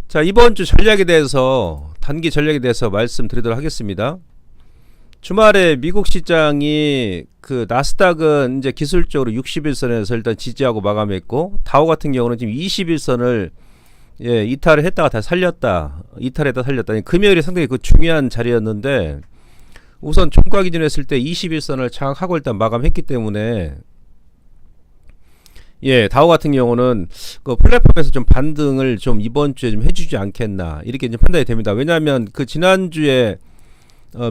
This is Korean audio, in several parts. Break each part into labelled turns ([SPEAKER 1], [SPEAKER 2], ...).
[SPEAKER 1] 자, 이번 주 전략에 대해서 단기 전략에 대해서 말씀드리도록 하겠습니다. 주말에 미국 시장이 그 나스닥은 이제 기술적으로 60일선에서 일단 지지하고 마감했고, 다우 같은 경우는 지금 21선을 이탈을 했다가 다 살렸다. 이탈했다 살렸다. 금요일이 상당히 그 중요한 자리였는데, 우선 종가 기준으로 했을 때 21선을 장악하고 일단 마감했기 때문에, 다우 같은 경우는 그 플랫폼에서 좀 반등을 좀 이번 주에 좀 해주지 않겠나 이렇게 이제 판단이 됩니다. 왜냐하면 그 지난주에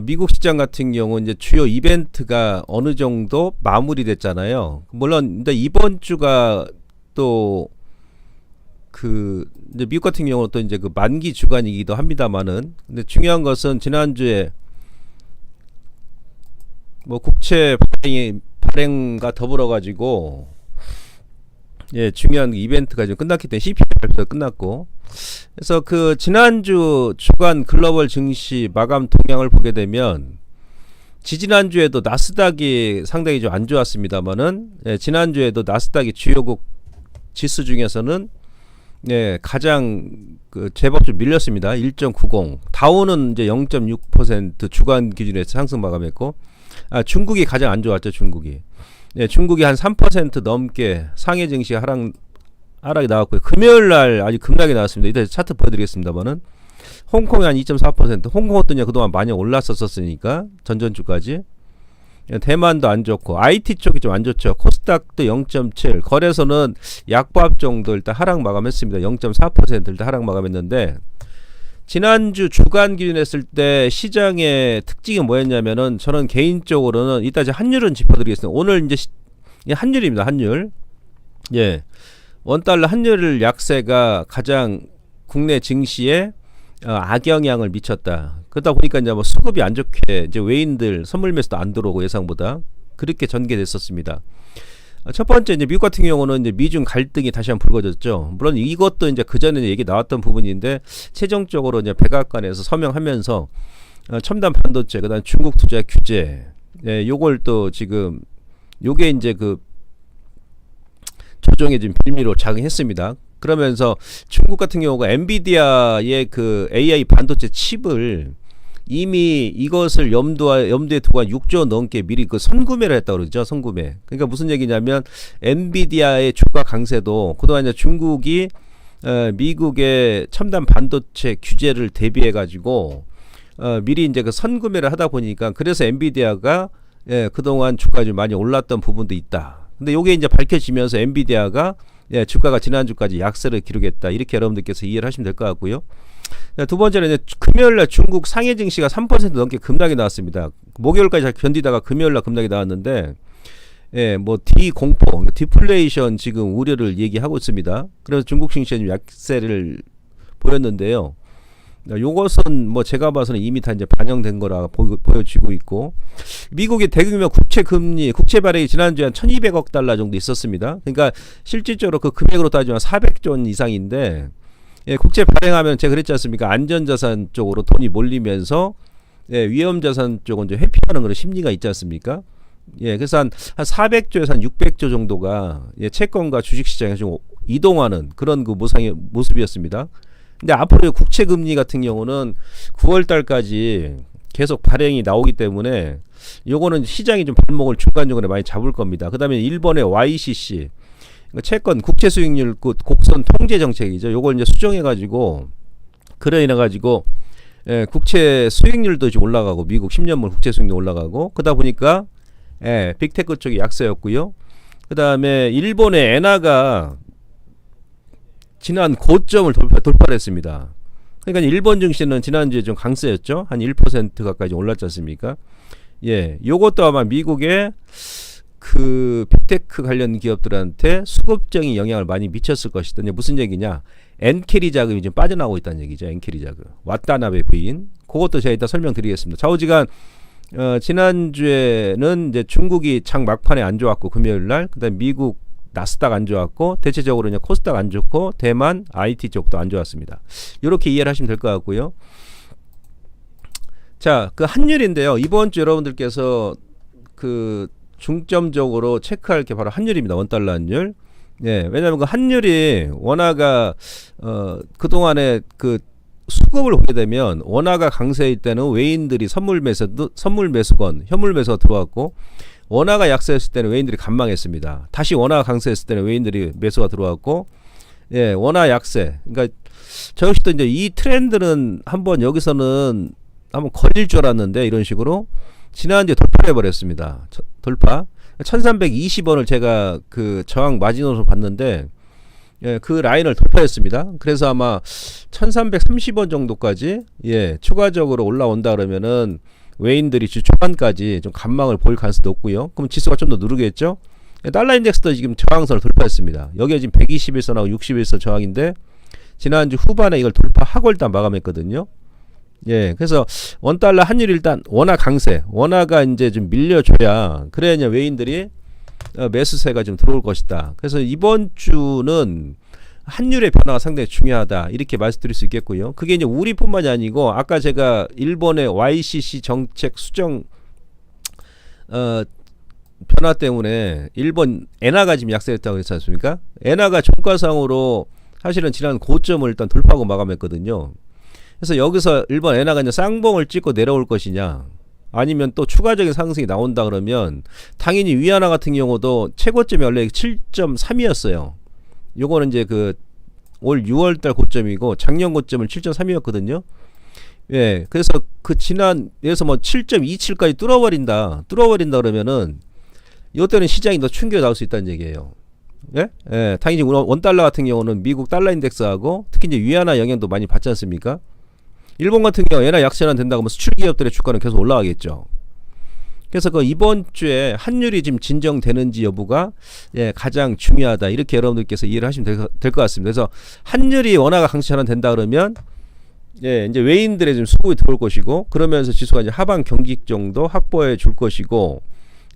[SPEAKER 1] 미국 시장 같은 경우 이제 주요 이벤트가 어느 정도 마무리됐잖아요. 물론 근데 이번 주가 또 그 이제 미국 같은 경우는 또 이제 그 만기 주간이기도 합니다만은, 근데 중요한 것은 지난주에 뭐 국채 발행과 더불어 가지고 중요한 이벤트가 지금 끝났기 때문에 CPI 발표가 끝났고, 그래서 그 지난주 주간 글로벌 증시 마감 동향을 보게 되면 지지난주에도 나스닥이 상당히 좀 안 좋았습니다만은, 지난주에도 나스닥이 주요국 지수 중에서는 가장 그 제법 좀 밀렸습니다. 1.90. 다우는 이제 0.6% 주간 기준에서 상승 마감했고, 중국이 가장 안 좋았죠. 중국이 한 3% 넘게 상해 증시가 하락이 나왔고요. 금요일 날 아주 급락이 나왔습니다. 이따 차트 보여드리겠습니다만은, 홍콩이 한 2.4%. 홍콩은 또 그동안 많이 올랐었으니까 전전주까지. 대만도 안 좋고, IT 쪽이 좀 안 좋죠. 코스닥도 0.7. 거래소는 약보합 정도 일단 하락 마감했습니다. 0.4% 일단 하락 마감했는데, 지난주 주간 기준 했을 때 시장의 특징이 뭐였냐면은, 저는 개인적으로는 이따 이제 환율은 짚어드리겠습니다. 오늘 이제 환율입니다. 환율. 원달러 환율 약세가 가장 국내 증시에 악영향을 미쳤다. 그러다 보니까 이제 뭐 수급이 안 좋게 이제 외인들 선물 매수도 안 들어오고 예상보다 그렇게 전개됐었습니다. 첫 번째 이제 미국 같은 경우는 이제 미중 갈등이 다시 한번 불거졌죠. 물론 이것도 이제 그 전에 얘기 나왔던 부분인데, 최종적으로 이제 백악관에서 서명하면서 첨단 반도체, 그다음 중국 투자 규제, 요걸 또 지금 요게 이제 그 조정의 지금 빌미로 작용했습니다. 그러면서 중국 같은 경우가 엔비디아의 그 AI 반도체 칩을 이미 이것을 염두에 두고 한 6조 넘게 미리 그 선구매를 했다고 그러죠. 선구매. 그러니까 무슨 얘기냐면, 엔비디아의 주가 강세도 그동안 이제 중국이 미국의 첨단 반도체 규제를 대비해 가지고 미리 이제 그 선구매를 하다 보니까, 그래서 엔비디아가 그동안 주가가 좀 많이 올랐던 부분도 있다. 근데 요게 이제 밝혀지면서 엔비디아가 주가가 지난주까지 약세를 기록했다. 이렇게 여러분들께서 이해를 하시면 될 것 같고요. 두 번째는 이제 금요일날 중국 상해 증시가 3% 넘게 급락이 나왔습니다. 목요일까지 잘 견디다가 금요일날 급락이 나왔는데, 뭐 디공포, 디플레이션 지금 우려를 얘기하고 있습니다. 그래서 중국 증시에 좀 약세를 보였는데요. 요것은 뭐 제가 봐서는 이미 다 이제 반영된 거라 보여지고 있고, 미국의 대규모 국채 발행이 지난주에 한 1200억 달러 정도 있었습니다. 그러니까 실질적으로 그 금액으로 따지면 400조 원 이상인데, 국채 발행하면 제가 그랬지 않습니까? 안전자산 쪽으로 돈이 몰리면서 위험자산 쪽은 좀 회피하는 그런 심리가 있지 않습니까? 그래서 한 400조에서 한 600조 정도가 채권과 주식시장에 좀 이동하는 그런 그 모습이었습니다. 근데 앞으로 국채 금리 같은 경우는 9월 달까지 계속 발행이 나오기 때문에 요거는 시장이 좀 발목을 중간중간에 많이 잡을 겁니다. 그다음에 일본의 YCC 채권 국채 수익률 곡선 통제 정책이죠. 요걸 이제 수정해 가지고, 그래 인해 가지고 국채 수익률도 좀 올라가고, 미국 10년물 국채 수익률 올라가고, 그러다 보니까 빅테크 쪽이 약세였고요. 그다음에 일본의 엔화가 지난 고점을 돌파를 했습니다. 그러니까 일본 증시는 지난주에 좀 강세였죠. 한 1% 가까이 올랐지 않습니까? 요것도 아마 미국의 그 빅테크 관련 기업들한테 수급적인 영향을 많이 미쳤을 것이다. 무슨 얘기냐? 엔캐리 자금이 좀 빠져나오고 있다는 얘기죠. 엔캐리 자금. 와타나베 부인. 그것도 제가 이따 설명드리겠습니다. 좌우지간 지난주에는 이제 중국이 장 막판에 안 좋았고, 금요일 날, 그다음 미국 나스닥 안 좋았고 대체적으로 그냥 코스닥 안 좋고 대만 IT 쪽도 안 좋았습니다. 이렇게 이해를 하시면 될 것 같고요. 자, 그 환율인데요. 이번 주 여러분들께서 그 중점적으로 체크할 게 바로 환율입니다. 원달러 환율. 예, 왜냐하면 그 환율이 원화가 그동안에 그 수급을 보게 되면 원화가 강세일 때는 외인들이 선물 매수건, 현물 매수가 들어왔고 원화가 약세했을 때는 외인들이 간망했습니다. 다시 원화가 강세했을 때는 외인들이 매수가 들어왔고, 예, 원화 약세. 그러니까 저 역시도 이제 이 트렌드는 한번 여기서는 한번 걸릴 줄 알았는데 이런 식으로 지난주에 돌파해 버렸습니다. 돌파. 1320원을 제가 그 저항 마지노선으로 봤는데, 예, 그 라인을 돌파했습니다. 그래서 아마 1330원 정도까지, 예, 추가적으로 올라온다 그러면은 외인들이 주 초반까지 좀 간망을 보일 가능성이 높고요. 그럼 지수가 좀 더 누르겠죠. 예, 달러 인덱스도 지금 저항선을 돌파했습니다. 여기에 지금 121선하고 61선 저항인데 지난주 후반에 이걸 돌파하고 일단 마감했거든요. 예, 그래서 원달러 환율 일단 원화 강세, 원화가 이제 좀 밀려줘야 그래야 이제 외인들이 매수세가 좀 들어올 것이다. 그래서 이번 주는 환율의 변화가 상당히 중요하다. 이렇게 말씀드릴 수 있겠고요. 그게 이제 우리뿐만이 아니고 아까 제가 일본의 YCC 정책 수정 변화 때문에 일본 엔화가 지금 약세했다고 했지 않습니까? 엔화가 종가상으로 사실은 지난 고점을 일단 돌파하고 마감했거든요. 그래서 여기서 일본 엔화가 이제 쌍봉을 찍고 내려올 것이냐, 아니면 또 추가적인 상승이 나온다 그러면 당연히 위안화 같은 경우도 최고점이 원래 7.3이었어요. 요거는 이제 그 올 6월달 고점이고 작년 고점은 7.3이었거든요. 예, 그래서 그 지난 예서 뭐 7.27까지 뚫어버린다 그러면은 이때는 시장이 더 충격이 나올 수 있다는 얘기예요. 예? 예, 당연히 원달러 같은 경우는 미국 달러 인덱스하고 특히 이제 위안화 영향도 많이 받지 않습니까? 일본 같은 경우 엔화 약세만 된다고 하면 수출 기업들의 주가는 계속 올라가겠죠. 그래서 그 이번 주에 환율이 지금 진정되는지 여부가, 예, 가장 중요하다. 이렇게 여러분들께서 이해를 하시면 될 것 같습니다. 그래서 환율이 원화가 강세만 된다 그러면, 예, 이제 외인들의 좀 수급이 들어올 것이고, 그러면서 지수가 이제 하방 경직 정도 확보해 줄 것이고,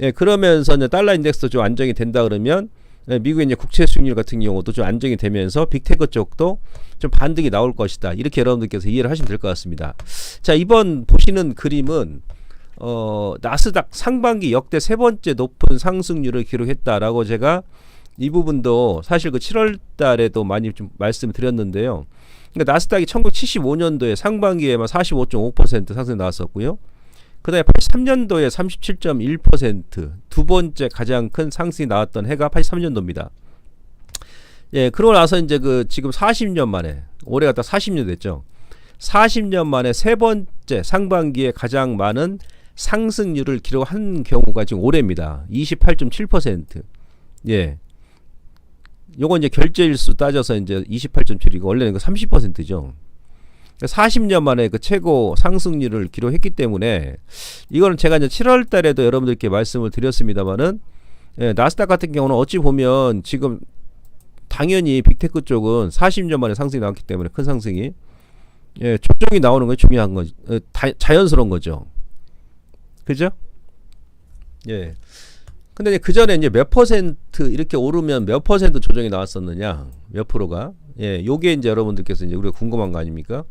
[SPEAKER 1] 예, 그러면서 이제 달러 인덱스도 좀 안정이 된다 그러면, 예, 미국의 이제 국채 수익률 같은 경우도 좀 안정이 되면서 빅테크 쪽도 좀 반등이 나올 것이다. 이렇게 여러분들께서 이해를 하시면 될 것 같습니다. 자, 이번 보시는 그림은 나스닥 상반기 역대 세 번째 높은 상승률을 기록했다라고 제가 이 부분도 사실 그 7월 달에도 많이 좀 말씀드렸는데요. 그러니까 나스닥이 1975년도에 상반기에만 45.5% 상승이 나왔었고요. 그 다음에 83년도에 37.1%, 두 번째 가장 큰 상승이 나왔던 해가 83년도입니다. 예, 그러고 나서 이제 그 지금 40년 만에, 올해가 딱 40년 됐죠. 40년 만에 세 번째 상반기에 가장 많은 상승률을 기록한 경우가 지금 올해입니다. 28.7%. 예. 요건 이제 결제일수 따져서 이제 28.7이고 원래는 그 30%죠. 40년 만에 그 최고 상승률을 기록했기 때문에 이거는 제가 이제 7월 달에도 여러분들께 말씀을 드렸습니다만은, 예, 나스닥 같은 경우는 어찌 보면 지금 당연히 빅테크 쪽은 40년 만에 상승이 나왔기 때문에 큰 상승이, 예, 조정이 나오는 게 중요한 거죠. 자연스러운 거죠. 그죠? 예. 근데 이제 그 전에 이제 몇 퍼센트 이렇게 오르면 몇 퍼센트 조정이 나왔었느냐, 몇 프로가, 예, 요게 이제 여러분들께서 이제 우리가 궁금한 거 아닙니까?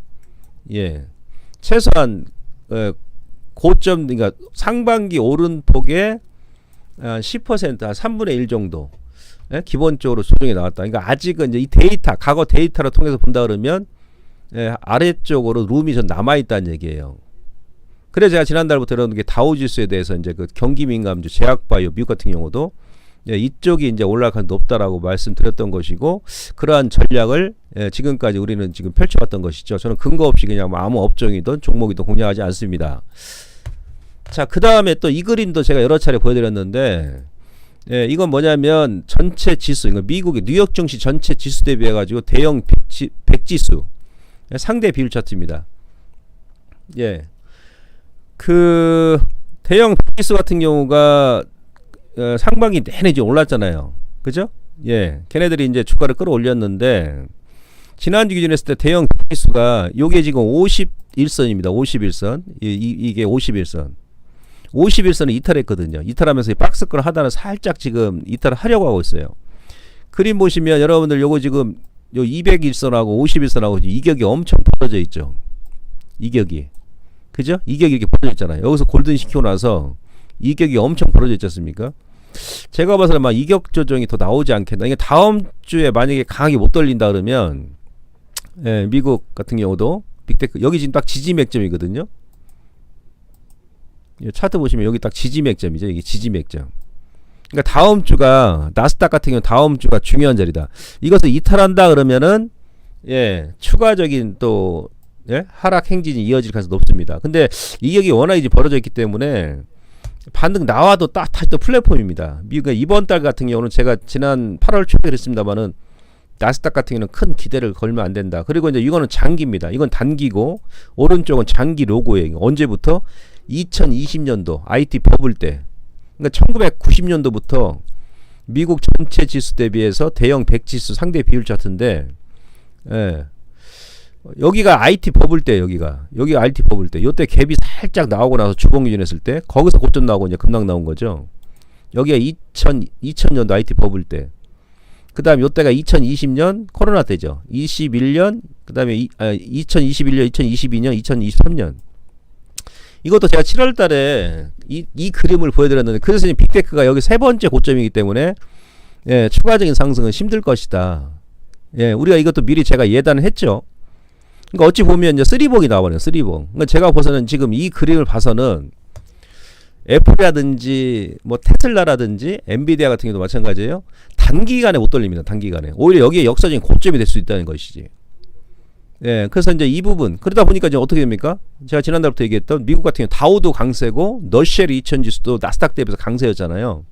[SPEAKER 1] 예, 최소한 고점, 그러니까 상반기 오른폭의 10%, 한 3분의 1 정도, 예, 기본적으로 조정이 나왔다. 그러니까 아직은 이제 이 데이터, 과거 데이터를 통해서 본다 그러면, 예, 아래쪽으로 룸이 좀 남아 있다는 얘기예요. 그래서 제가 지난달부터 여러분께 다우지수에 대해서 이제 그 경기 민감주, 제약바이오, 미국 같은 경우도, 예, 이쪽이 이제 올라갈 가능성이 높다라고 말씀드렸던 것이고, 그러한 전략을, 예, 지금까지 우리는 지금 펼쳐왔던 것이죠. 저는 근거 없이 그냥 뭐 아무 업종이든 종목이든 공략하지 않습니다. 자, 그 다음에 또 이 그림도 제가 여러 차례 보여드렸는데, 예, 이건 뭐냐면 전체 지수, 그러니까 미국의 뉴욕 증시 전체 지수 대비해 가지고 대형 백지수, 예, 상대 비율 차트입니다. 예, 그 대형 백지수 같은 경우가 상반기 내내 이제 올랐잖아요. 그죠? 예, 걔네들이 이제 주가를 끌어올렸는데 지난주 기준으로 했을 때 대형 지수가 요게 지금 51선입니다. 51선. 이게 51선. 51선을 이탈했거든요. 이탈하면서 박스권 하단을 살짝 지금 이탈을 하려고 하고 있어요. 그림 보시면 여러분들 요거 지금 요 200일선하고 50일선하고 이격이 엄청 벌어져 있죠. 이격이. 그죠? 이격이 이렇게 벌어져 있잖아요. 여기서 골든 시키고 나서 이격이 엄청 벌어져 있지 않습니까? 제가 봐서는 막 이격 조정이 더 나오지 않겠나. 이게 다음 주에 만약에 강하게 못 돌린다 그러면, 예, 미국 같은 경우도 빅테크, 여기 지금 딱 지지 맥점이거든요. 차트 보시면 여기 딱 지지 맥점이죠. 이게 지지 맥점. 그러니까 다음 주가, 나스닥 같은 경우 다음 주가 중요한 자리다. 이것을 이탈한다 그러면은, 예, 추가적인 또, 예, 하락 행진이 이어질 가능성이 높습니다. 근데 이격이 워낙 이제 벌어져 있기 때문에 반등 나와도 다시 또 플랫폼입니다. 미국 이번 달 같은 경우는 제가 지난 8월 초에 그랬습니다만은 나스닥 같은 경우는 큰 기대를 걸면 안 된다. 그리고 이제 이거는 장기입니다. 이건 단기고 오른쪽은 장기 로고예요. 언제부터? 2020년도 IT 버블 때. 그러니까 1990년도부터 미국 전체 지수 대비해서 대형 100지수 상대 비율 차트인데, 예. 여기가 IT 버블 때, 여기가 IT 버블 때, 요때 갭이 살짝 나오고 나서 주봉 유진했을 때, 거기서 고점 나오고 이제 급락 나온 거죠. 여기가 2000년도 IT 버블 때. 그 다음 요때가 2020년 코로나 때죠. 21년, 그 다음에 2021년, 2022년, 2023년. 이것도 제가 7월 달에 이 그림을 보여드렸는데, 그래서 빅테크가 여기 세 번째 고점이기 때문에, 예, 추가적인 상승은 힘들 것이다. 예, 우리가 이것도 미리 제가 예단을 했죠. 그러니까 어찌 보면 이제 쓰리봉이 나와버려요. 쓰리봉. 그러니까 제가 봐서는 지금 이 그림을 봐서는 애플이라든지 뭐 테슬라라든지 엔비디아 같은 경우도 마찬가지예요. 단기간에 못 돌립니다. 단기간에. 오히려 여기에 역사적인 고점이 될 수 있다는 것이지. 예, 그래서 이제 이 부분 그러다 보니까 이제 어떻게 됩니까? 제가 지난달부터 얘기했던 미국 같은 경우 다우도 강세고 너쉘 2000 지수도 나스닥 대비해서 강세였잖아요.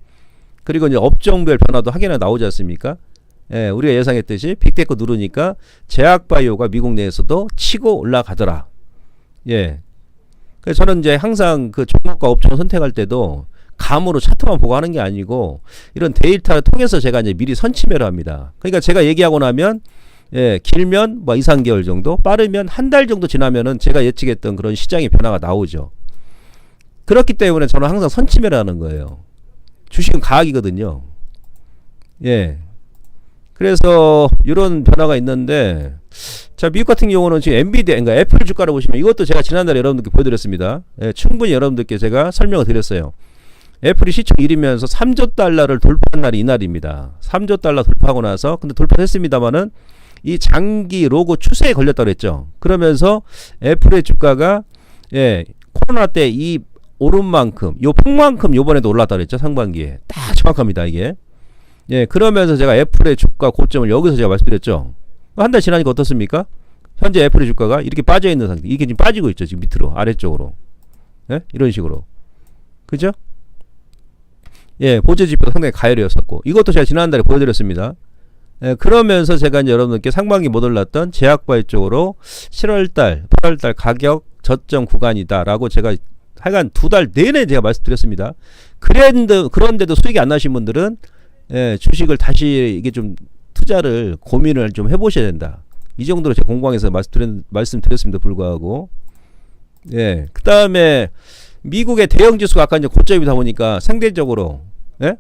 [SPEAKER 1] 그리고 이제 업종별 변화도 확연하게 나오지 않습니까? 예, 우리가 예상했듯이 빅테크 누르니까 제약바이오가 미국 내에서도 치고 올라가더라. 예. 그래서 저는 이제 항상 그 종목과 업종을 선택할 때도 감으로 차트만 보고 하는 게 아니고 이런 데이터를 통해서 제가 이제 미리 선취매를 합니다. 그러니까 제가 얘기하고 나면, 예, 길면 뭐 2, 3개월 정도, 빠르면 한 달 정도 지나면은 제가 예측했던 그런 시장의 변화가 나오죠. 그렇기 때문에 저는 항상 선취매를 하는 거예요. 주식은 과학이거든요. 예. 그래서 이런 변화가 있는데, 자, 미국 같은 경우는 지금 엔비디아, 그러니까 애플 주가를 보시면 이것도 제가 지난달에 여러분들께 보여드렸습니다. 예, 충분히 여러분들께 제가 설명을 드렸어요. 애플이 시총 1위면서 3조 달러를 돌파한 날이 이날입니다. 3조 달러 돌파하고 나서, 근데 돌파했습니다만은 이 장기 로고 추세에 걸렸다고 그랬죠. 그러면서 애플의 주가가, 예, 코로나 때 이 오른 만큼, 요 폭만큼 요번에도 올랐다고 그랬죠. 상반기에. 딱 정확합니다, 이게. 예, 그러면서 제가 애플의 주가 고점을 여기서 제가 말씀드렸죠. 한 달 지나니까 어떻습니까? 현재 애플의 주가가 이렇게 빠져 있는 상태. 이게 지금 빠지고 있죠. 지금 밑으로, 아래쪽으로. 예? 이런 식으로. 그죠? 예, 보조 지표도 상당히 가열이었었고. 이것도 제가 지난달에 보여드렸습니다. 예, 그러면서 제가 이제 여러분들께 상반기 못 올랐던 제약바이오 쪽으로 7월달, 8월달 가격 저점 구간이다라고 제가 하여간 두 달 내내 제가 말씀드렸습니다. 그런데도 수익이 안 나신 분들은, 예, 주식을 다시 이게 좀 투자를 고민을 좀 해보셔야 된다. 이 정도로 제가 공방에서 말씀드렸습니다. 불구하고. 예. 그 다음에 미국의 대형 지수가 아까 이제 고점이다 보니까 상대적으로, 예?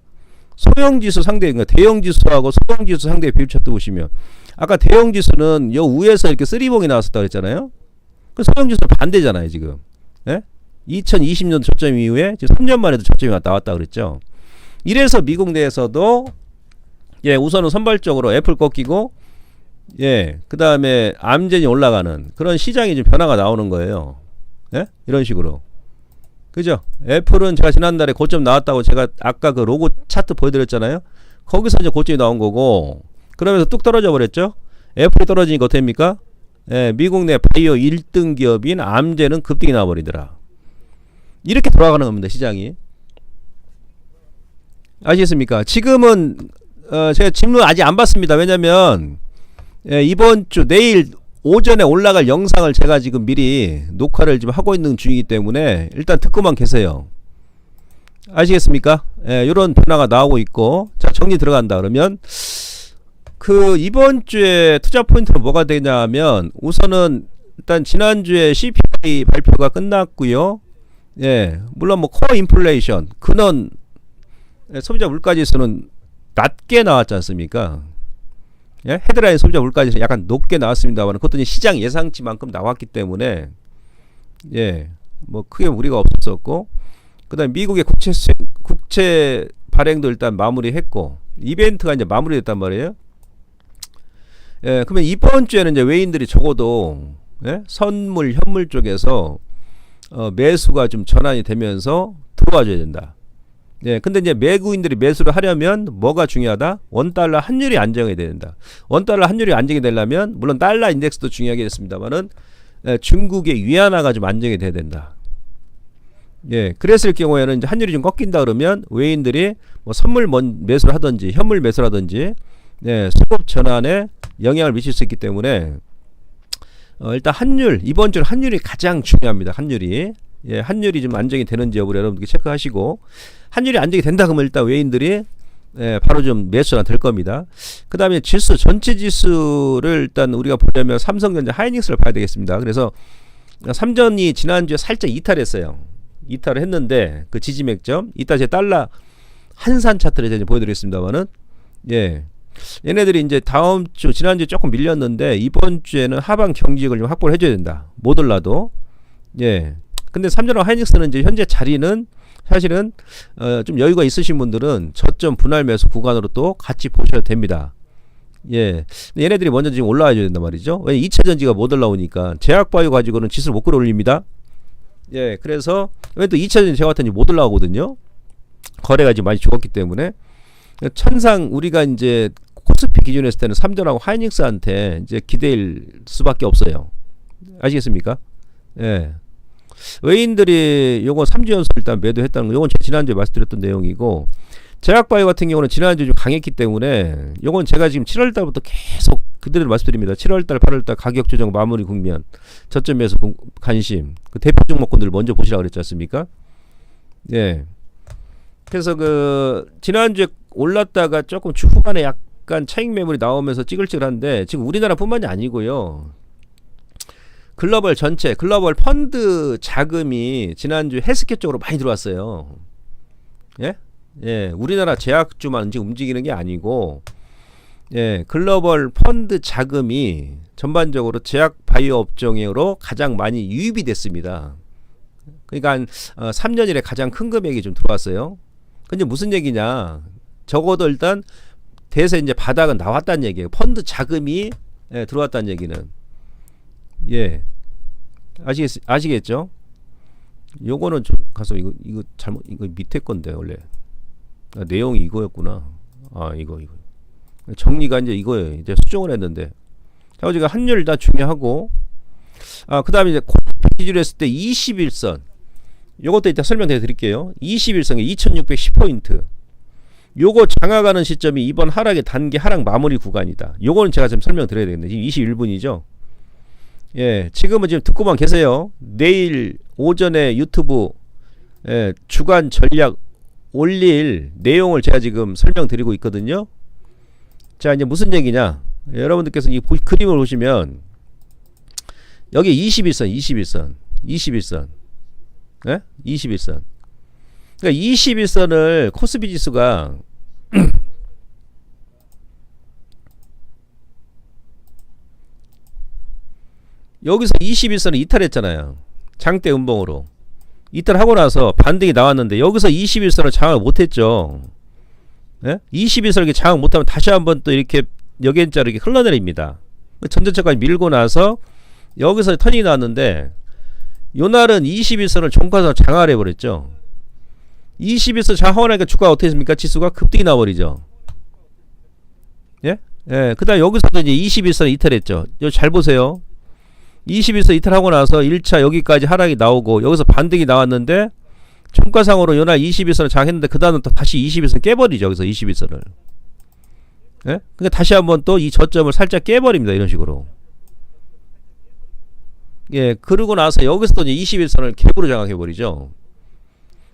[SPEAKER 1] 소형 지수 상대, 그러니까 대형 지수하고 소형 지수 상대 비율 차트 보시면 아까 대형 지수는 요 위에서 이렇게 쓰리봉이 나왔었다 그랬잖아요. 그 소형 지수는 반대잖아요, 지금. 예? 2020년도 저점 이후에 지금 3년 만에도 저점이 나왔다 그랬죠. 이래서 미국 내에서도, 예, 우선은 선발적으로 애플 꺾이고, 예, 그 다음에 암젠이 올라가는 그런 시장이 좀 변화가 나오는 거예요. 예? 이런 식으로. 그죠? 애플은 제가 지난달에 고점 나왔다고 제가 아까 그 로고 차트 보여드렸잖아요. 거기서 이제 고점이 나온 거고, 그러면서 뚝 떨어져 버렸죠? 애플이 떨어지니까 어떻게 됩니까? 예, 미국 내 바이오 1등 기업인 암젠은 급등이 나와버리더라. 이렇게 돌아가는 겁니다, 시장이. 아시겠습니까? 지금은 제가 질문 아직 안 받습니다. 왜냐면, 예, 이번 주 내일 오전에 올라갈 영상을 제가 지금 미리 녹화를 지금 하고 있는 중이기 때문에 일단 듣고만 계세요. 아시겠습니까? 예, 이런 변화가 나오고 있고, 자, 정리 들어간다 그러면 그 이번 주에 투자 포인트는 뭐가 되냐면, 우선은 일단 지난주에 CPI 발표가 끝났고요. 예, 물론 뭐 코어 인플레이션 근원, 소비자 물가지수는 낮게 나왔지 않습니까? 예? 헤드라인 소비자 물가지수 약간 높게 나왔습니다만 그것도 이제 시장 예상치만큼 나왔기 때문에 예, 뭐 크게 무리가 없었고 그다음 미국의 국채 발행도 일단 마무리했고 이벤트가 이제 마무리됐단 말이에요. 예, 그러면 이번 주에는 이제 외인들이 적어도 예? 선물, 현물 쪽에서 매수가 좀 전환이 되면서 들어와줘야 된다. 예, 근데 이제 매국인들이 매수를 하려면 뭐가 중요하다? 원달러 환율이 안정이 된다. 원달러 환율이 안정이 되려면 물론 달러 인덱스도 중요하겠습니다만은 중국의 위안화가 좀 안정이 돼야 된다. 예, 그랬을 경우에는 이제 환율이 좀 꺾인다 그러면 외인들이 뭐 선물 매수를 하든지 현물 매수를 하든지 예, 수급 전환에 영향을 미칠 수 있기 때문에 일단 환율 이번 주는 환율이 가장 중요합니다. 환율이 예, 환율이 좀 안정이 되는지 여부를 여러분들이 체크하시고 환율이 안정이 된다 그러면 일단 외인들이 예, 바로 좀 매수가 될 겁니다. 그 다음에 지수 전체 지수를 일단 우리가 보려면 삼성전자 하이닉스를 봐야 되겠습니다. 그래서 삼전이 지난주에 살짝 이탈했어요. 이탈을 했는데 그 지지 맥점 이따 제 달러 한산 차트를 이제 보여드리겠습니다만은 예. 얘네들이 이제 다음 주 지난주에 조금 밀렸는데 이번 주에는 하방 경직을 좀 확보를 해줘야 된다. 못 올라도 예. 근데 삼전과 하이닉스는 이제 현재 자리는 사실은 좀 여유가 있으신 분들은 저점 분할 매수 구간으로 또 같이 보셔도 됩니다. 예. 얘네들이 먼저 지금 올라와줘야 된단 말이죠. 왜 2차 전지가 못 올라오니까 제약바이오 가지고는 지수를 못 끌어올립니다. 예. 그래서 왜 또 2차 전지 제가 같은 못 올라오거든요. 거래가 지금 많이 죽었기 때문에 천상 우리가 이제 코스피 기준으로 했을 때는 삼전하고 하이닉스한테 이제 기대일 수밖에 없어요. 아시겠습니까? 예. 외인들이 요거 3주 연속 일단 매도했다는 거, 요건 지난주에 말씀드렸던 내용이고, 제약바이오 같은 경우는 지난주에 좀 강했기 때문에, 요건 제가 지금 7월달부터 계속 그대로 말씀드립니다. 7월달, 8월달 가격 조정 마무리 국면, 저점에서 관심, 그 대표 종목군들 먼저 보시라고 그랬지 않습니까? 예. 그래서 지난주에 올랐다가 조금 주 후반에 약간 차익 매물이 나오면서 찌글찌글한데, 지금 우리나라뿐만이 아니고요. 글로벌 전체 글로벌 펀드 자금이 지난주 헬스케어 쪽으로 많이 들어왔어요. 예? 예, 우리나라 제약주만 지금 움직이는 게 아니고 예, 글로벌 펀드 자금이 전반적으로 제약 바이오 업종으로 가장 많이 유입이 됐습니다. 그러니까 한 3년 이래 가장 큰 금액이 좀 들어왔어요. 근데 무슨 얘기냐? 적어도 일단 대세 이제 바닥은 나왔다는 얘기예요. 펀드 자금이 예, 들어왔다는 얘기는. 예. 아시겠죠? 요거는 좀 가서 이거 잘못 이거 밑에 건데 원래. 내용이 이거였구나. 이거. 정리가 이제 이거예요. 이제 수정을 했는데. 자, 제가 환율 일단 중요하고 그다음에 이제 코스피 기준으로 했을 때 21선. 요것도 이따 설명해 드릴게요. 21선에 2610포인트. 요거 장악하는 시점이 이번 하락의 단기 하락 마무리 구간이다. 요거는 제가 좀 설명드려야 되겠네. 지금 21분이죠. 예, 지금은 지금 듣고만 계세요. 내일 오전에 유튜브 주간 전략 올릴 내용을 제가 지금 설명드리고 있거든요. 자, 이제 무슨 얘기냐? 여러분들께서 이 그림을 보시면 여기 21선. 예? 21선. 그러니까 21선을 코스피 지수가 여기서 21선을 이탈했잖아요. 장대 음봉으로. 이탈하고 나서 반등이 나왔는데 여기서 21선을 장악을 못했죠. 예? 21선을 이렇게 장악 못하면 다시 한번 또 이렇게 여기엔자로 이렇게 흘러내립니다. 전전처까지 밀고 나서 여기서 턴이 나왔는데 요날은 21선을 종가서 장악을 해버렸죠. 21선 장악하고 나니까 주가가 어떻게 됐습니까? 지수가 급등이 나와버리죠. 예? 예. 그 다음 여기서도 이제 21선을 이탈했죠. 여기 잘 보세요. 21선 이탈하고 나서 1차 여기까지 하락이 나오고 여기서 반등이 나왔는데 총가상으로 요날 21선을 장했는데 그 다음은 또 다시 21선 깨버리죠. 여기서 21선을. 예? 그러니까 다시 한번 또 이 저점을 살짝 깨버립니다. 이런 식으로. 예, 그러고 나서 여기서 또 이제 21선을 갭으로 장악해버리죠.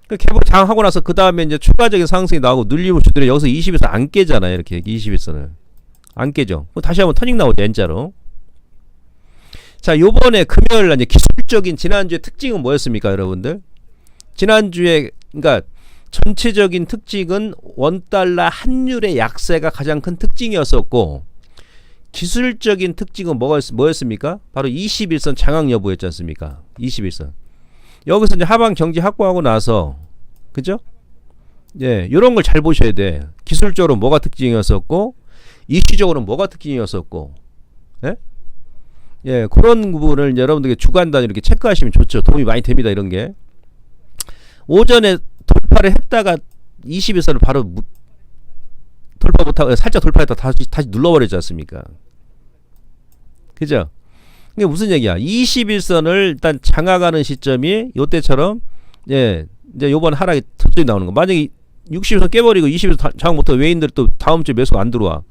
[SPEAKER 1] 그 갭으로 장악하고 나서 그 다음에 이제 추가적인 상승이 나오고 눌림을 주더니 여기서 21선 안 깨잖아요. 이렇게 21선을. 안 깨죠. 다시 한번 터닝 나오죠. N자로. 자, 요번에 금요일날 이제 기술적인 지난주의 특징은 뭐였습니까, 여러분들? 지난주에, 그러니까 전체적인 특징은 원달러 환율의 약세가 가장 큰 특징이었었고, 기술적인 특징은 뭐였습니까? 바로 21선 장악 여부였지 않습니까? 21선. 여기서 이제 하방 경지 확보하고 나서, 그죠? 예, 이런 걸 잘 보셔야 돼. 기술적으로 뭐가 특징이었었고, 이슈적으로 뭐가 특징이었었고, 예? 예, 그런 부분을 여러분들께 주간 단위로 이렇게 체크하시면 좋죠. 도움이 많이 됩니다, 이런 게. 오전에 돌파를 했다가 21선을 바로 돌파 못하고 살짝 돌파했다 다시 눌러버리지 않습니까? 그죠? 이게 무슨 얘기야? 21선을 일단 장악하는 시점이 요때처럼, 예, 이제 요번 하락이 특징이 나오는 거. 만약에 60선 깨버리고 21선 장악 못하고 외인들이 또 다음 주에 매수가 안 들어와.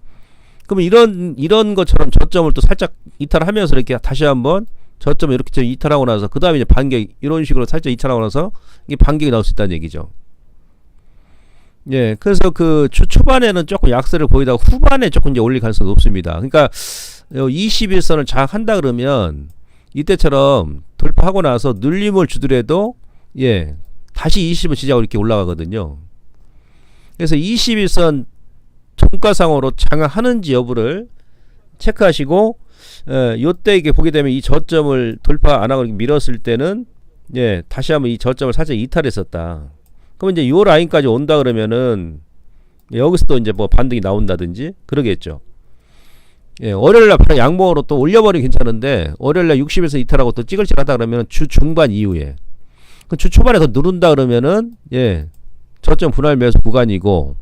[SPEAKER 1] 그러면 이런 것처럼 저점을 또 살짝 이탈하면서 이렇게 다시 한번 저점을 이렇게 좀 이탈하고 나서 그 다음에 이제 반격 이런 식으로 살짝 이탈하고 나서 이게 반격이 나올 수 있다는 얘기죠. 예, 그래서 그 주 초반에는 조금 약세를 보이다가 후반에 조금 이제 올릴 가능성이 높습니다. 그러니까 21선을 장악한다 그러면 이때처럼 돌파하고 나서 눌림을 주더라도 예, 다시 20을 지지하고 이렇게 올라가거든요. 그래서 21선 종가상으로 장악하는지 여부를 체크하시고 요때 이게 보게 되면 이 저점을 돌파 안 하고 밀었을 때는 예, 다시 한번 이 저점을 살짝 이탈했었다. 그럼 이제 요 라인까지 온다 그러면은 여기서 또 이제 뭐 반등이 나온다든지 그러겠죠. 예, 월요일날 바로 양봉으로 또 올려버리면 괜찮은데 월요일날 60에서 이탈하고 또 찌글찌글하다 그러면 주 중반 이후에 그 주 초반에 더 누른다 그러면은 예, 저점 분할 매수 구간이고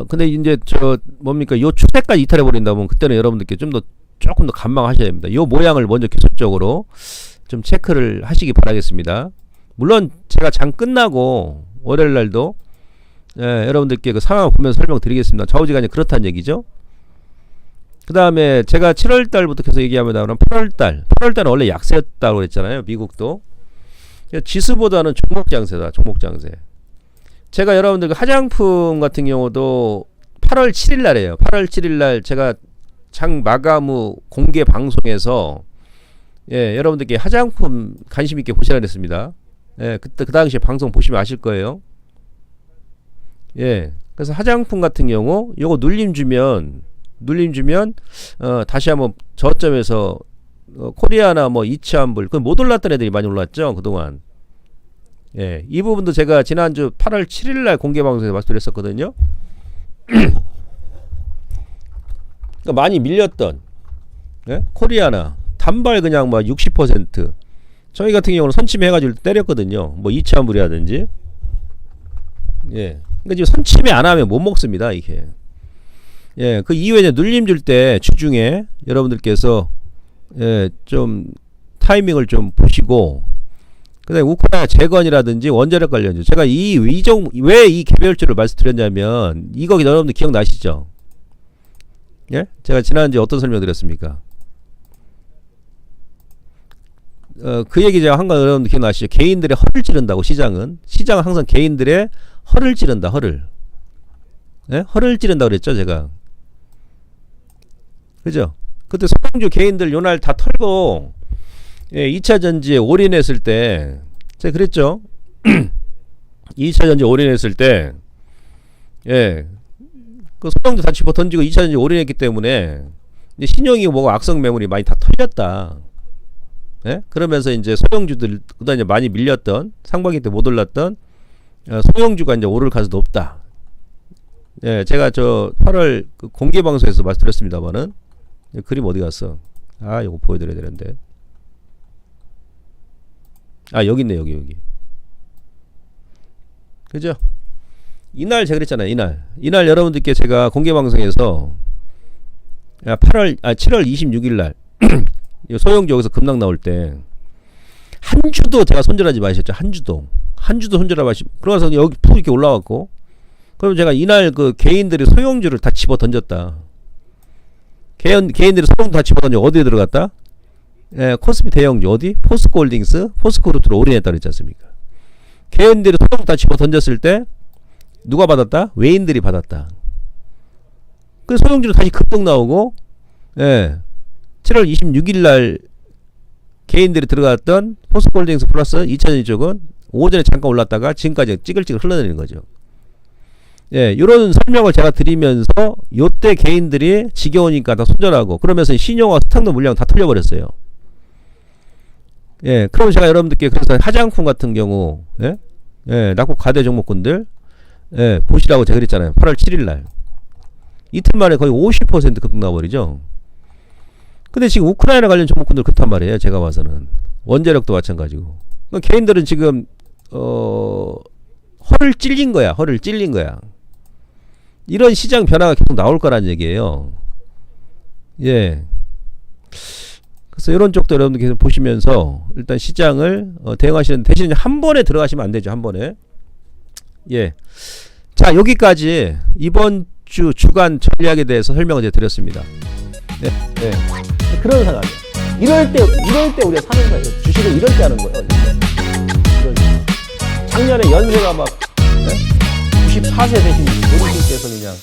[SPEAKER 1] 근데 이제 저 뭡니까 요 추세까지 이탈해 버린다 보면 그때는 여러분들께 조금 더 관망하셔야 됩니다. 요 모양을 먼저 기술적으로 좀 체크를 하시기 바라겠습니다. 물론 제가 장 끝나고 월요일 날도 예, 여러분들께 그 상황을 보면서 설명드리겠습니다. 좌우지간이 그렇다는 얘기죠. 그 다음에 제가 7월 달부터 계속 얘기합니다. 그럼 8월 달은 원래 약세였다고 그랬잖아요. 미국도. 지수보다는 종목 장세다. 종목 장세. 제가 여러분들 그 화장품 같은 경우도 8월 7일 날이에요. 8월 7일 날 제가 장 마감 후 공개 방송에서 예, 여러분들께 화장품 관심 있게 보시라 그랬습니다. 예, 그때 그 당시에 방송 보시면 아실 거예요. 예, 그래서 화장품 같은 경우 요거 눌림 주면 다시 한번 저점에서 코리아나 뭐 이치환불 그 못 올랐던 애들이 많이 올랐죠 그동안. 예, 이 부분도 제가 지난주 8월 7일 날 공개 방송에서 말씀드렸었거든요. 그러니까 많이 밀렸던 예? 코리아나 단발 그냥 막 60% 저희 같은 경우는 선침해 가지고 때렸거든요. 뭐 이치환불이라든지. 예. 그러니까 지금 선침해 안 하면 못 먹습니다, 이게. 예, 그 이후에 이제 눌림 줄 때 주중에 여러분들께서 예, 좀 타이밍을 좀 보시고 그다음에 우크라이나 재건이라든지 원자력 관련주 제가 왜 이 개별주를 말씀드렸냐면 이거 여러분들 기억나시죠? 예? 제가 지난주에 어떤 설명 드렸습니까? 그 얘기 제가 한 거 여러분들 기억나시죠? 개인들의 허를 찌른다고 시장은 항상 개인들의 허를 찌른다. 허를. 예? 허를 찌른다고 그랬죠, 제가. 그죠? 그때 소형주 개인들 요날 다 털고 예, 2차 전지에 올인했을 때 제가 그랬죠. 2차 전지에 올인했을 때 예, 그 소형주 다 집어 던지고 2차 전지에 올인했기 때문에 신용이 뭐고 악성 매물이 많이 다 털렸다. 예? 그러면서 이제 소형주들 그다음에 이제 많이 밀렸던 상반기 때 못 올랐던 소형주가 이제 오를 가능성이 높다. 예, 제가 저 8월 그 공개 방송에서 말씀드렸습니다만은 그림 어디 갔어? 아, 이거 보여드려야 되는데. 아, 여기 있네, 여기. 그죠? 이날 제가 그랬잖아요, 이날 여러분들께 제가 공개 방송에서 7월 26일 날 소형주 여기서 급락 나올 때 한 주도 제가 손절하지 마셨죠. 한 주도 손절하지 마시고 그러면서 여기 푹 이렇게 올라왔고 그럼 제가 이날 그 개인들이 소형주를 다 집어 던졌다. 개인들이 소형주 다 집어 던져 어디에 들어갔다? 예, 코스피 대형주 어디? 포스코홀딩스, 포스코그룹으로 올인했다 그랬지 않습니까? 개인들이 소형주 다 집어 던졌을 때 누가 받았다? 외인들이 받았다. 그 소형주로 다시 급등 나오고 예, 7월 26일 날 개인들이 들어갔던 포스코홀딩스 플러스 2000원 쪽은 오전에 잠깐 올랐다가 지금까지 찌글찌글 흘러내리는 거죠. 예, 이런 설명을 제가 드리면서 요때 개인들이 지겨우니까 다 손절하고 그러면서 신용화 스탁도 물량 다 털려버렸어요. 예, 그럼 제가 여러분들께 그래서 화장품 같은 경우 낙폭 가대 종목군들 보시라고 제가 그랬잖아요. 8월 7일날 이틀 만에 거의 50% 급등 나버리죠. 근데 지금 우크라이나 관련 종목군들 그렇단 말이에요. 제가 봐서는 원자력도 마찬가지고. 그러니까 개인들은 지금 허를 찔린 거야. 허를 찔린 거야. 이런 시장 변화가 계속 나올 거란 얘기예요. 예. 그래서 이런 쪽도 여러분들 계속 보시면서 일단 시장을 대응하시는 대신 한 번에 들어가시면 안 되죠. 한 번에. 예. 자, 여기까지 이번 주 주간 전략에 대해서 설명을 제가 드렸습니다. 네. 네. 그런 상황. 이럴 때 우리가 사는 거예요. 주식을 이럴 때 하는 거예요. 이럴 때. 작년에 연세가 막 94세 되신 어르신께서 그냥